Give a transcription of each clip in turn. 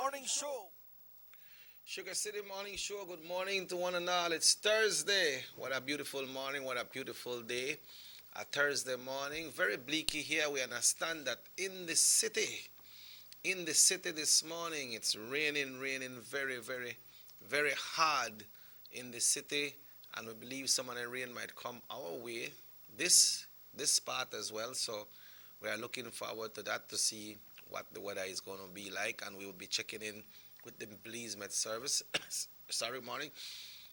Morning Show. Sugar City Morning Show. Good morning to one and all. It's Thursday. What a beautiful morning. What a beautiful day. A Thursday morning. Very bleaky here. We understand that in the city this morning, it's raining very hard in the city. And we believe some of the rain might come our way. This part as well. So we are looking forward to that to see what the weather is going to be like. And we will be checking in with the Belize Met Service. Sorry, morning.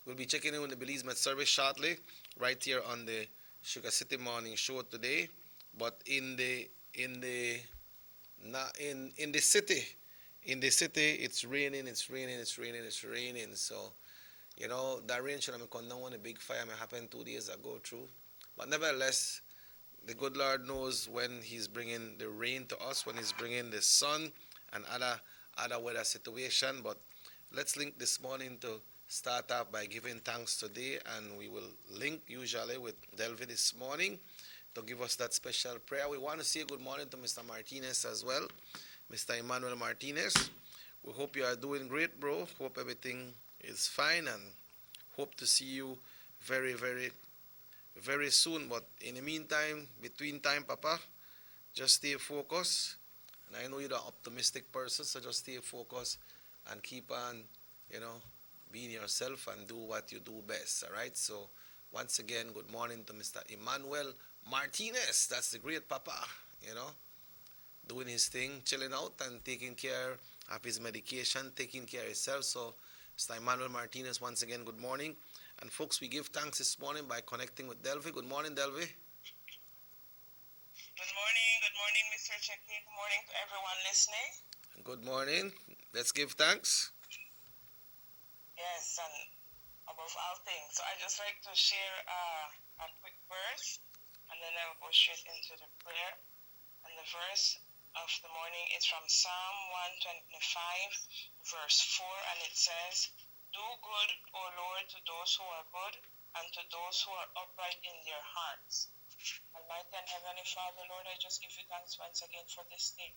We'll be checking in with the Belize Met Service shortly, right here on the Sugar City Morning Show today. But in the city, it's raining. So that rain should have come down when the big fire may happen 2 days ago. True, but nevertheless, the good Lord knows when He's bringing the rain to us, when He's bringing the sun and other weather situation. But let's link this morning to start off by giving thanks today, and we will link usually with Delvi this morning to give us that special prayer. We want to say good morning to Mr. Martinez as well, Mr. Emmanuel Martinez. We hope you are doing great, bro. Hope everything is fine, and hope to see you very soon. But in the meantime, between time, Papa, just stay focused. And I know you're an optimistic person, so just stay focused and keep on, being yourself and do what you do best. All right. So once again, good morning to Mr. Emmanuel Martinez. That's the great Papa. Doing his thing, chilling out and taking care of his medication, taking care of himself. So Mr. Emmanuel Martinez, once again, good morning. And folks, we give thanks this morning by connecting with Delvi. Good morning, Delvi. Good morning, Mr. Checky. Good morning to everyone listening. Good morning. Let's give thanks. Yes, and above all things. So I just like to share a quick verse, and then I will go straight into the prayer. And the verse of the morning is from Psalm 125, verse 4, and it says, "Do good, O Lord, to those who are good, and to those who are upright in their hearts." Almighty and Heavenly Father, Lord, I just give you thanks once again for this day.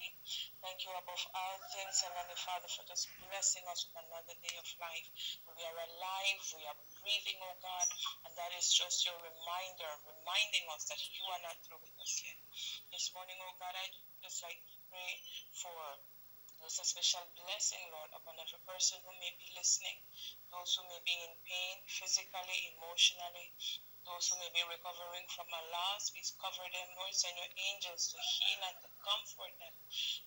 Thank you above all things, Heavenly Father, for just blessing us with another day of life. We are alive, we are breathing, oh God, and that is just your reminder, reminding us that you are not through with us yet. This morning, oh God, I just like to pray for there's a special blessing, Lord, upon every person who may be listening, those who may be in pain, physically, emotionally, those who may be recovering from a loss. Please cover them, Lord. Send your angels to heal and to comfort them.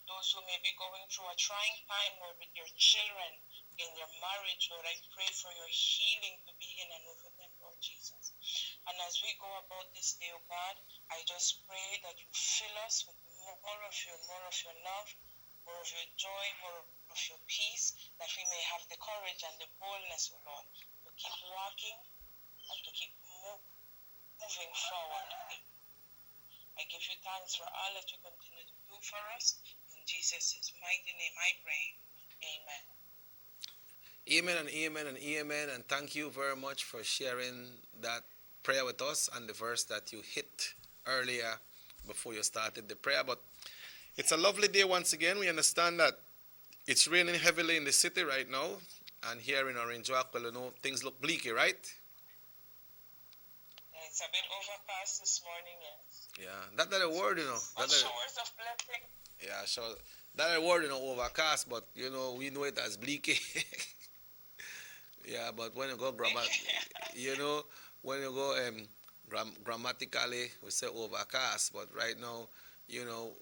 Those who may be going through a trying time, Lord, with your children, in their marriage, Lord, I pray for your healing to be in and over them, Lord Jesus. And as we go about this day, oh God, I just pray that you fill us with more of your love, more of your joy, more of your peace, that we may have the courage and the boldness, oh Lord, to keep walking and to keep moving forward. I give you thanks for all that you continue to do for us. In Jesus' mighty name I pray. Amen. Amen and amen and amen. And thank you very much for sharing that prayer with us and the verse that you hit earlier before you started the prayer. But it's a lovely day once again. We understand that it's raining heavily in the city right now. And here in Orange Walk, things look bleaky, right? It's a bit overcast this morning, yes. Yeah, that's a word, But showers of blessing. Yeah, so that's a word, overcast, but, we know it as bleaky. Yeah, but when you go when you go grammatically, we say overcast, but right now,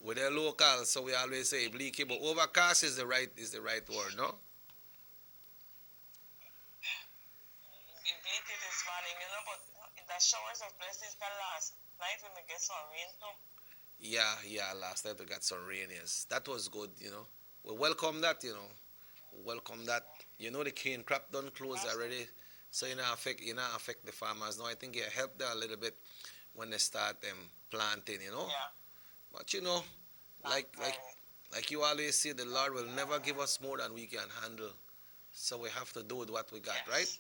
with the local, so we always say bleaky, but overcast is the right word, no? Bleaky this morning, but the showers of blessings can last. Night when we get some rain too. Yeah, last night we got some rain, yes. That was good, We welcome that, We welcome that. The cane crop done close already, so you not affect the farmers. No, I think it helped them a little bit when they start planting, Yeah. But like you always say, the Lord will never give us more than we can handle. So we have to do with what we got, Yes. right?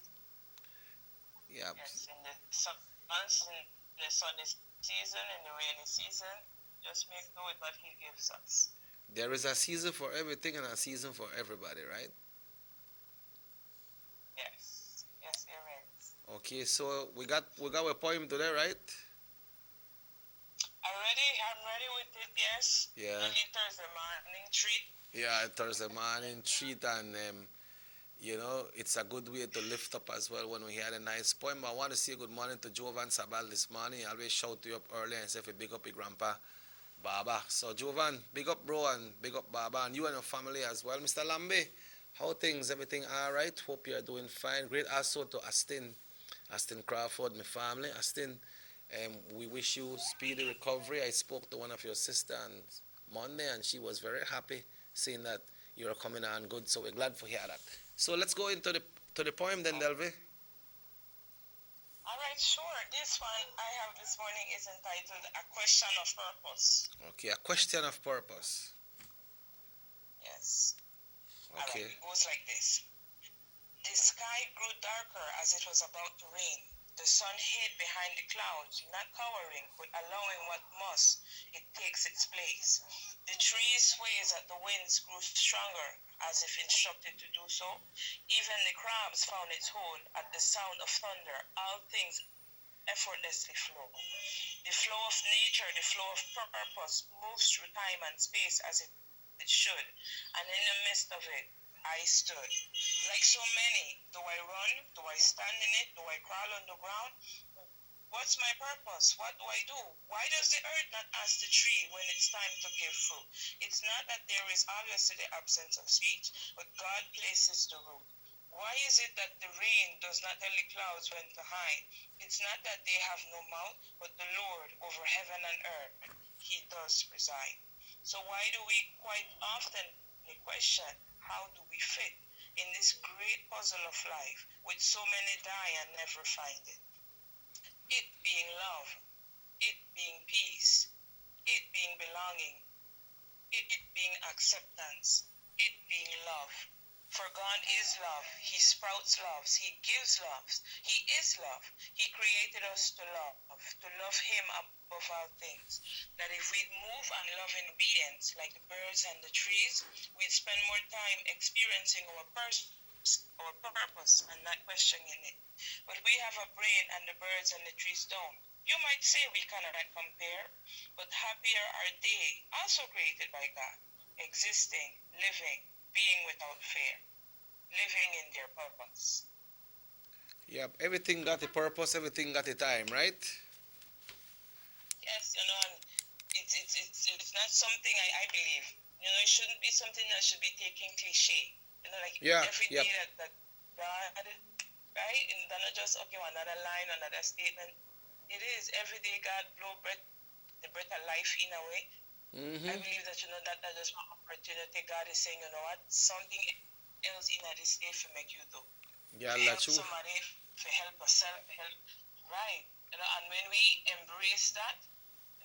Yeah. Yes, in the sunny season, in the rainy season, just make do with what He gives us. There is a season for everything and a season for everybody, right? Yes. Yes, there is. Okay, so we got a poem today, right? I'm ready with it, yes. Yeah. Only Thursday morning treat. Yeah, Thursday morning treat, and it's a good way to lift up as well when we hear a nice poem. I want to say good morning to Jovan Sabal this morning. I always shout you up early and say, big up your grandpa, Baba. So, Jovan, big up, bro, and big up, Baba, and you and your family as well. Mr. Lambe, how things? Everything all right? Hope you're doing fine. Great also to Aston Crawford, my family. Aston, we wish you speedy recovery. I spoke to one of your sisters on Monday, and she was very happy seeing that you're coming on good. So we're glad to hear that. So let's go into the poem then, Delvi. All right, sure. This one I have this morning is entitled A Question of Purpose. Okay, a question of purpose. Yes. All right, Okay. it goes like this. The sky grew darker as it was about to rain. The sun hid behind the clouds, not cowering, but allowing what must, it takes its place. The trees swayed as the winds grew stronger, as if instructed to do so. Even the crabs found its hold at the sound of thunder. All things effortlessly flow. The flow of nature, the flow of purpose, moves through time and space as it should. And in the midst of it, I stood. Like so many, do I run? Do I stand in it? Do I crawl on the ground? What's my purpose? What do I do? Why does the earth not ask the tree when it's time to give fruit? It's not that there is obviously the absence of speech, but God places the root. Why is it that the rain does not tell the clouds when to hide? It's not that they have no mouth, but the Lord over heaven and earth, He does preside. So why do we quite often question, how do we fit in this great puzzle of life, with so many die and never find it? It being love, it being peace, it being belonging, it being acceptance, it being love. For God is love. He sprouts loves. He gives loves. He is love. He created us to love Him above all things. That if we'd move and love in obedience, like the birds and the trees, we'd spend more time experiencing our purpose and not questioning it. But we have a brain and the birds and the trees don't. You might say we cannot compare, but happier are they, also created by God, existing, living, being without fear, living in their purpose. Yep, everything got a purpose, everything got a time, right? Yes, and it's not something I believe. It shouldn't be something that should be taken cliche. Like Yeah, every yep. day that God, right? And then not just, okay, another line, another statement. It is every day God blow breath, the breath of life in a way. I believe that, that just one opportunity. God is saying, you know what, something else in this day for make you do. Yeah, To help that's true. somebody, to help yourself, to help, right? And when we embrace that,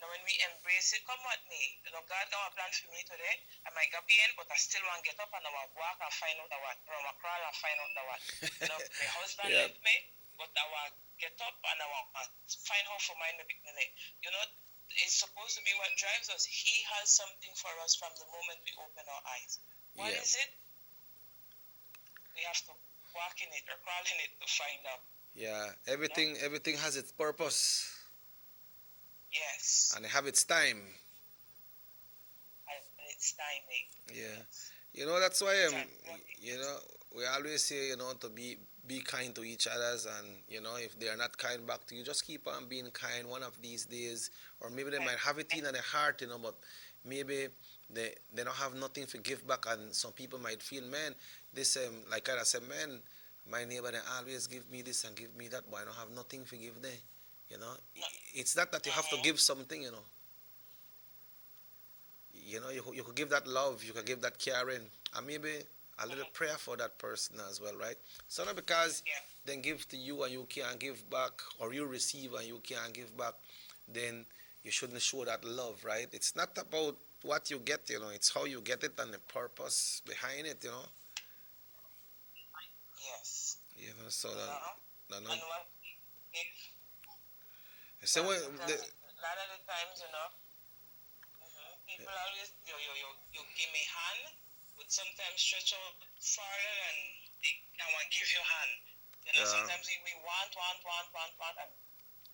when we embrace it, come with me. God got a plan for me today. I might get pain, but I still want to get up and I want to walk and find out the what. I want to crawl and find out the what. My husband Yep. left me, but I want to get up and I want to find how to mind the beginning. It's supposed to be what drives us. He has something for us from the moment we open our eyes. What is it? We have to walk in it or crawl in it to find out. Yeah, everything has its purpose. Yes. And it have its time. And it's timing. Yeah. Yes. That's why we always say, to be kind to each others, and if they are not kind back to you, just keep on being kind one of these days. Or maybe they might have it in their heart, but maybe they don't have nothing to give back, and some people might feel, man, this like I said, man, my neighbor they always give me this and give me that, but I don't have nothing to give them. It's not that you have to give something, you could give that love, you could give that caring, and maybe a little prayer for that person as well, right? So not because they give to you and you can't give back, or you receive and you can't give back, then you shouldn't show that love, right? It's not about what you get, it's how you get it and the purpose behind it, Yes. So that, And what if, so when because a lot of the times, people always, you give sometimes stretch out farther than they can want give you hand. You know, sometimes we want, and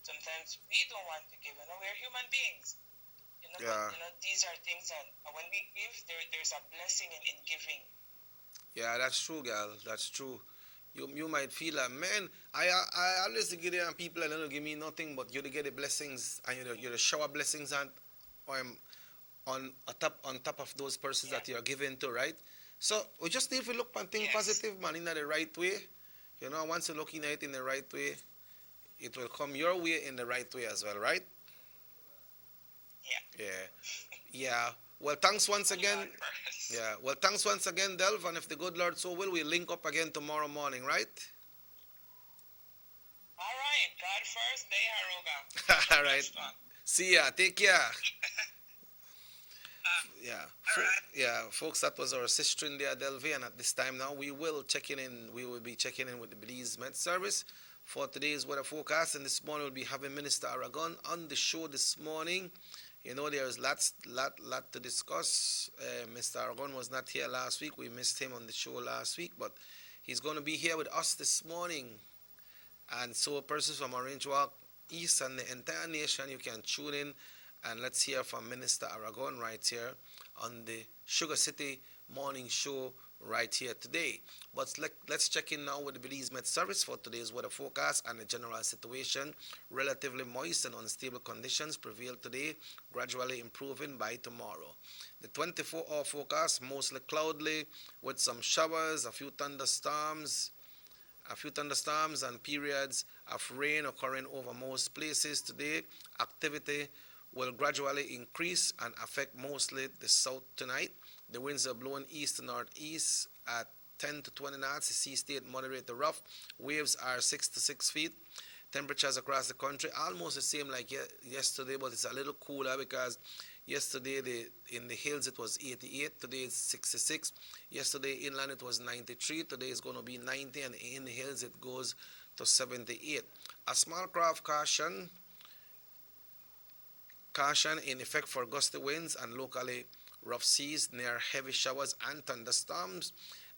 sometimes we don't want to give. You know, we're human beings. You know, but, you know, these are things that when we give, there's a blessing in giving. Yeah, that's true, girl. That's true. You might feel like, man, I always get it and people and they don't give me nothing, but you get the blessings and you shower blessings on top of those persons that you're giving to, right? So we just need to look and think positive, man, in the right way. You know, once you're looking at it in the right way, it will come your way in the right way as well, right? Yeah. Yeah. Well, thanks once again. Yeah. Well, thanks once again, Delv. And if the good Lord so will, we'll link up again tomorrow morning, right? All right. God first, day Haruga. All right. See ya. Take care. Yeah. Yeah, folks, that was our sister in there, Delvi, and at this time now we will be checking in with the Belize Med Service for today's weather forecast, and this morning we'll be having Minister Aragon on the show this morning. You know, there's lot to discuss. Mr. Aragon was not here last week. We missed him on the show last week, but he's going to be here with us this morning. And so persons from Orange Walk East and the entire nation, you can tune in and let's hear from Minister Aragon right here on the SugarCity MorningShow right here today. But let's check in now with the Belize Met Service for today's weather forecast and the general situation. Relatively moist and unstable conditions prevail today, gradually improving by tomorrow. The 24-hour forecast, mostly cloudy with some showers, a few thunderstorms and periods of rain occurring over most places today. Activity will gradually increase and affect mostly the south tonight. The winds are blowing east to northeast at 10 to 20 knots. The sea state moderate to rough. Waves are 6 to 6 feet. Temperatures across the country almost the same like yesterday, but it's a little cooler because yesterday in the hills it was 88. Today it's 66. Yesterday inland it was 93. Today it's going to be 90, and in the hills it goes to 78. A small craft caution in effect for gusty winds and locally rough seas near heavy showers and thunderstorms.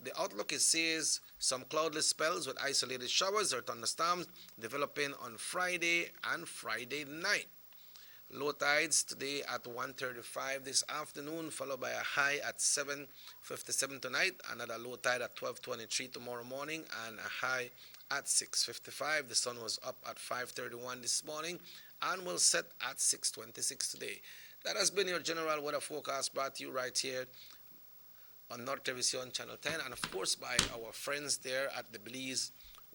The outlook says some cloudless spells with isolated showers or thunderstorms developing on Friday and Friday night. Low tides today at 1:35 this afternoon, followed by a high at 7:57 tonight, another low tide at 12:23 tomorrow morning, and a high at 6:55. The sun was up at 5:31 this morning and will set at 6:26 today. That has been your general weather forecast brought to you right here on North Television Channel 10, and of course by our friends there at the Belize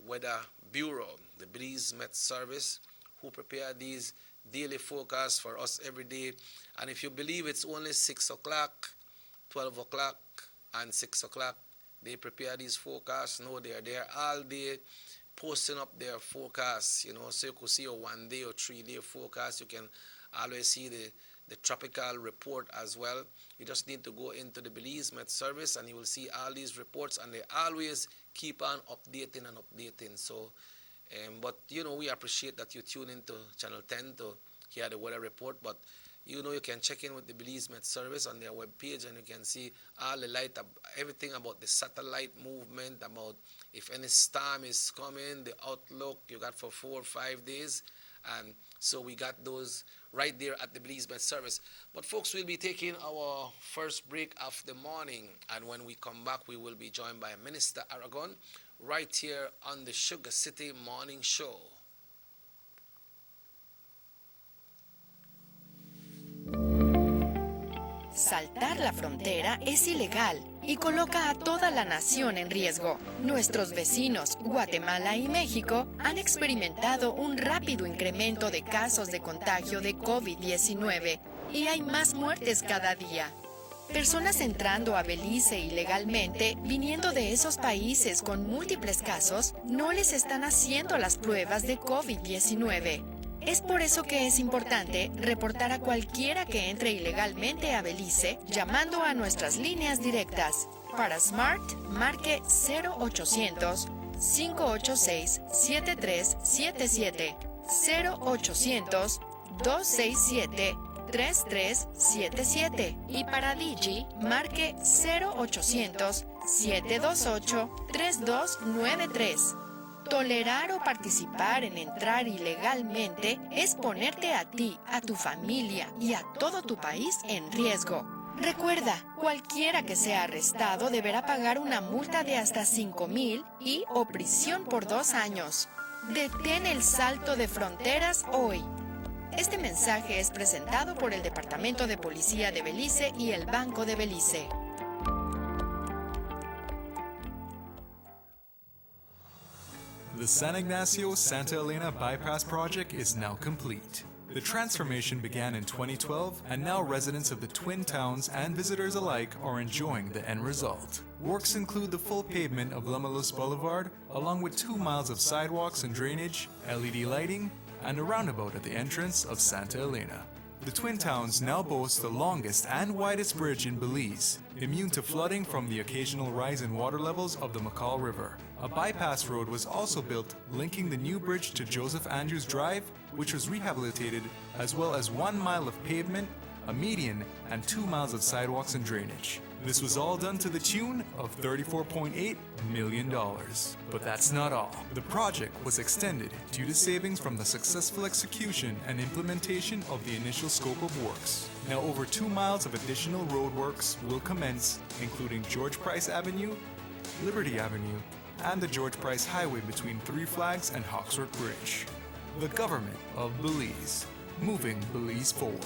Weather Bureau, the Belize Met Service, who prepare these daily forecasts for us every day. And if you believe it's only 6 o'clock, 12 o'clock, and 6 o'clock, they prepare these forecasts. No, they are there all day posting up their forecasts, you know, so you could see a 1 day or 3 day forecast. You can always see the tropical report as well. You just need to go into the Belize Met Service and you will see all these reports, and they always keep on updating. So, but you know, we appreciate that you tune into Channel 10 to hear the weather report. But you know, you can check in with the Belize Met Service on their webpage, and you can see all the everything about the satellite movement, about if any storm is coming, the outlook you got for 4 or 5 days. And so we got those right there at the Belize Met Service. But folks, we'll be taking our first break of the morning, and when we come back, we will be joined by Minister Aragon right here on the SugarCity Morning Show. Saltar la frontera es ilegal y coloca a toda la nación en riesgo. Nuestros vecinos, Guatemala y México, han experimentado un rápido incremento de casos de contagio de COVID-19 y hay más muertes cada día. Personas entrando a Belice ilegalmente, viniendo de esos países con múltiples casos, no les están haciendo las pruebas de COVID-19. Es por eso que es importante reportar a cualquiera que entre ilegalmente a Belice llamando a nuestras líneas directas. Para Smart, marque 0800-586-7377, 0800-267-7377. 3377 y para Digi marque 0800 728 3293. Tolerar o participar en entrar ilegalmente es ponerte a ti, a tu familia y a todo tu país en riesgo. Recuerda, cualquiera que sea arrestado deberá pagar una multa de hasta 5,000 y o prisión por 2 años. Detén el salto de fronteras hoy. Este mensaje es presentado por el Departamento de Policía de Belice y el Banco de Belice. The San Ignacio-Santa Elena Bypass Project is now complete. The transformation began in 2012, and now residents of the Twin Towns and visitors alike are enjoying the end result. Works include the full pavement of Lamalus Boulevard, along with 2 miles of sidewalks and drainage, LED lighting, and a roundabout at the entrance of Santa Elena. The Twin Towns now boast the longest and widest bridge in Belize, immune to flooding from the occasional rise in water levels of the McCall River. A bypass road was also built linking the new bridge to Joseph Andrews Drive, which was rehabilitated, as well as 1 mile of pavement, a median, and 2 miles of sidewalks and drainage. This was all done to the tune of $34.8 million. But that's not all. The project was extended due to savings from the successful execution and implementation of the initial scope of works. Now over 2 miles of additional roadworks will commence, including George Price Avenue, Liberty Avenue, and the George Price Highway between Three Flags and Hawksworth Bridge. The government of Belize, moving Belize forward.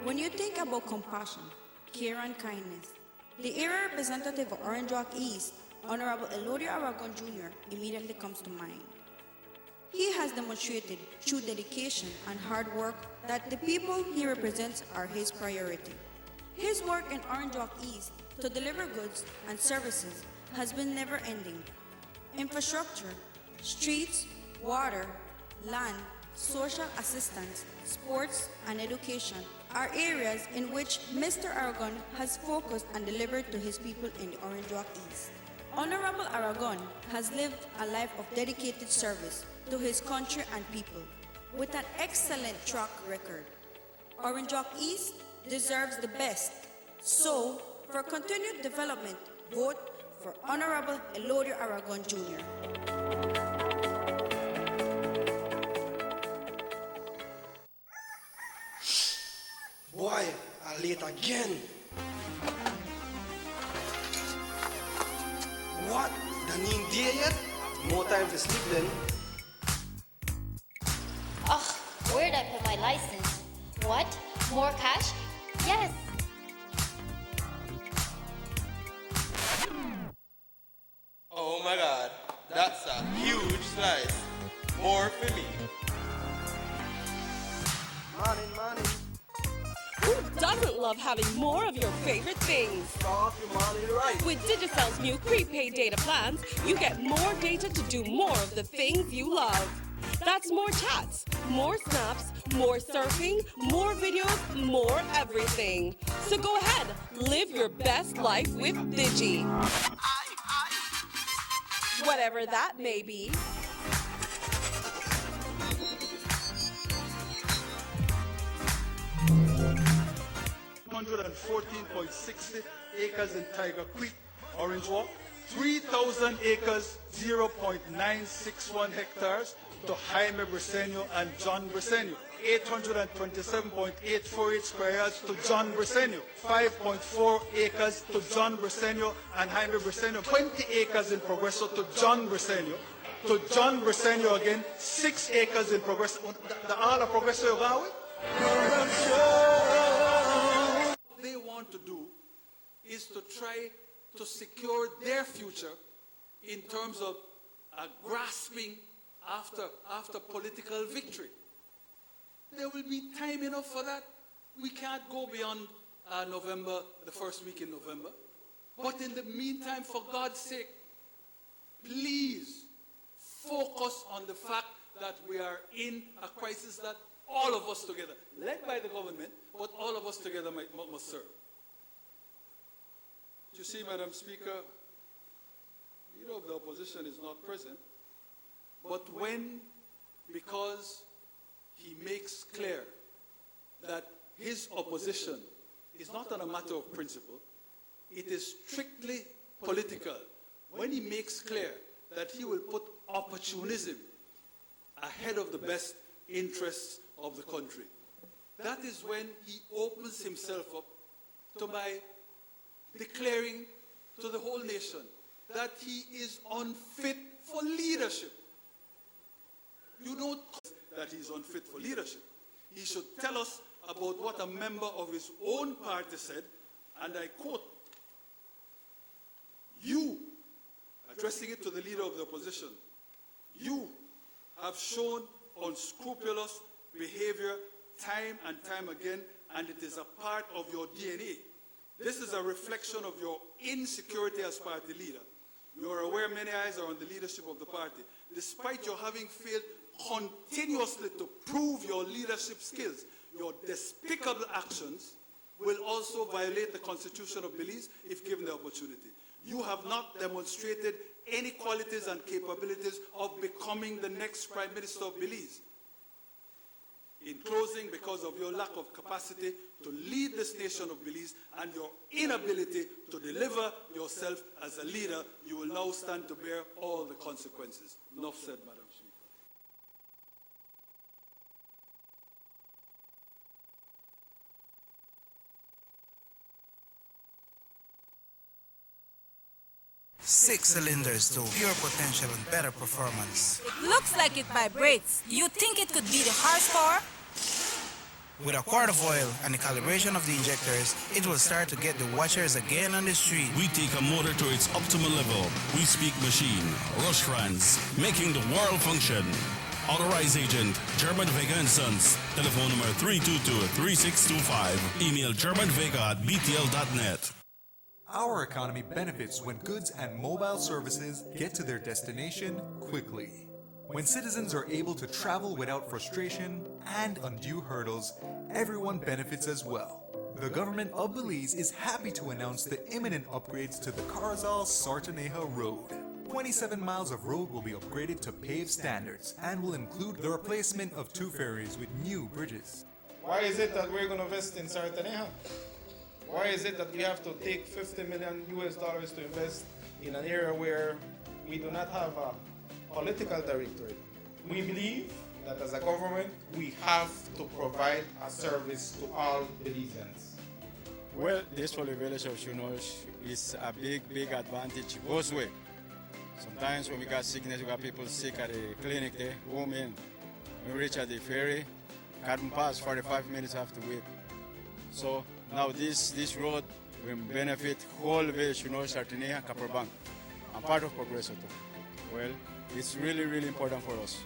When you think about compassion, care and kindness, the area representative of Orange Walk East, Honorable Elena Aragon Jr., immediately comes to mind. He has demonstrated through dedication and hard work that the people he represents are his priority. His work in Orange Walk East to deliver goods and services has been never-ending. Infrastructure, streets, water, land, social assistance, sports, and education are areas in which Mr. Aragon has focused and delivered to his people in the Orange Walk East. Honorable Aragon has lived a life of dedicated service to his country and people with an excellent track record. Orange Walk East deserves the best. So, for continued development, vote for Honorable Elena Aragon Jr. Boy, I'm late again. What? Done ain't there yet? More time to sleep then. Ugh, where'd I put my license? What? More cash? Yes. Oh my God, that's a huge slice. More for me. Morning. Who doesn't love having more of your favorite things? Start your morning right. With Digicell's new prepaid data plans, you get more data to do more of the things you love. That's more chats, more snaps, more surfing, more videos, more everything. So go ahead, live your best life with Digi. Whatever that may be. 114.60 acres in Tiger Creek, Orange Walk, 3,000 acres, 0.961 hectares to Jaime Briceño and John Briceño, 827.848 square yards to John Briceño, 5.4 acres to John Briceño and Jaime Briceño, 20 acres in Progreso to John Briceño again, 6 acres in Progreso. All the Progreso you got with? They want to do is to try to secure their future in terms of grasping after political victory. There will be time enough for that. We can't go beyond November, the first week in November. But in the meantime, for God's sake, please focus on the fact that we are in a crisis that all of us together, led by the government, but all of us together must serve. You see, Madam Speaker, leader of the opposition is not present, but when, because he makes clear that his opposition is not on a matter of principle, it is strictly political. When he makes clear that he will put opportunism ahead of the best interests of the country, that is when he opens himself up to by declaring to the whole nation that he is unfit for leadership. You don't that he is unfit for leadership. He should tell us about what a member of his own party said, and I quote, "You," addressing it to the leader of the opposition, "you have shown unscrupulous behavior time and time again, and it is a part of your DNA. This is a reflection of your insecurity as party leader. You are aware many eyes are on the leadership of the party. Despite your having failed continuously to prove your leadership skills, your despicable actions will also violate the Constitution of Belize if given the opportunity. You have not demonstrated any qualities and capabilities of becoming the next Prime Minister of Belize. In closing, because of your lack of capacity to lead this nation of Belize and your inability to deliver yourself as a leader, you will now stand to bear all the consequences." Enough said, Madam Speaker. Six cylinders to pure potential and better performance. It looks like it vibrates. You think it could be the horsepower? With a quart of oil and the calibration of the injectors, it will start to get the watchers again on the street. We take a motor to its optimal level. We speak machine, rush runs, making the world function. Authorized agent, German Vega & Sons. Telephone number 322-3625. Email germanvega@btl.net. Our economy benefits when goods and mobile services get to their destination quickly. When citizens are able to travel without frustration and undue hurdles, everyone benefits as well. The government of Belize is happy to announce the imminent upgrades to the Carazal-Sartaneja Road. 27 miles of road will be upgraded to paved standards and will include the replacement of 2 ferries with new bridges. Why is it that we're going to invest in Sartaneja? Why is it that we have to take $50 million to invest in an area where we do not have a political directorate? We believe that as a government, we have to provide a service to all Belizeans. Well, this for the village of Shunosh is a big advantage both ways. Sometimes when we got sickness, we got people sick at the clinic there, women. When we reach at the ferry, can't pass 45 minutes, have to wait. So now this road will benefit whole village, Sartaneja, Bank. I'm part of Progreso too. Well, it's really important for us.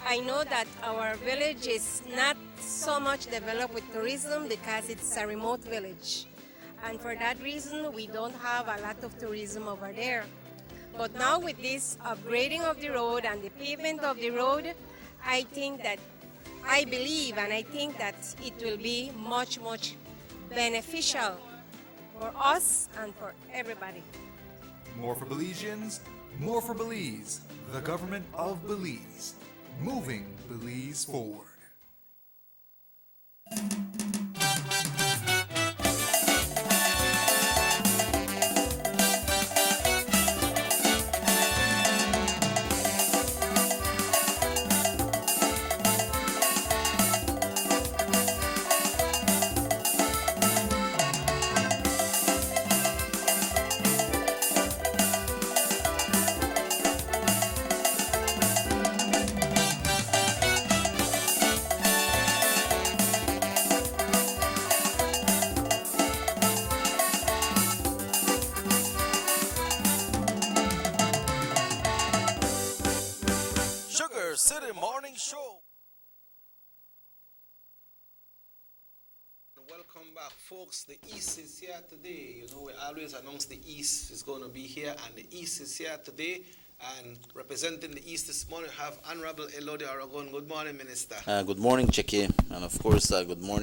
I know that our village is not so much developed with tourism because it's a remote village. And for that reason, we don't have a lot of tourism over there. But now with this upgrading of the road and the pavement of the road, I believe and I think that it will be much beneficial for us and for everybody. More for Belizeans, more for Belize. The government of Belize. Moving Belize forward. SugarCity MorningShow. Welcome back, folks. The East is here today. You know, we always announce the East is going to be here, and the East is here today. And representing the East this morning, we have Honorable Elena Aragon. Good morning, Minister. Good morning, Cheke. And of course, good morning.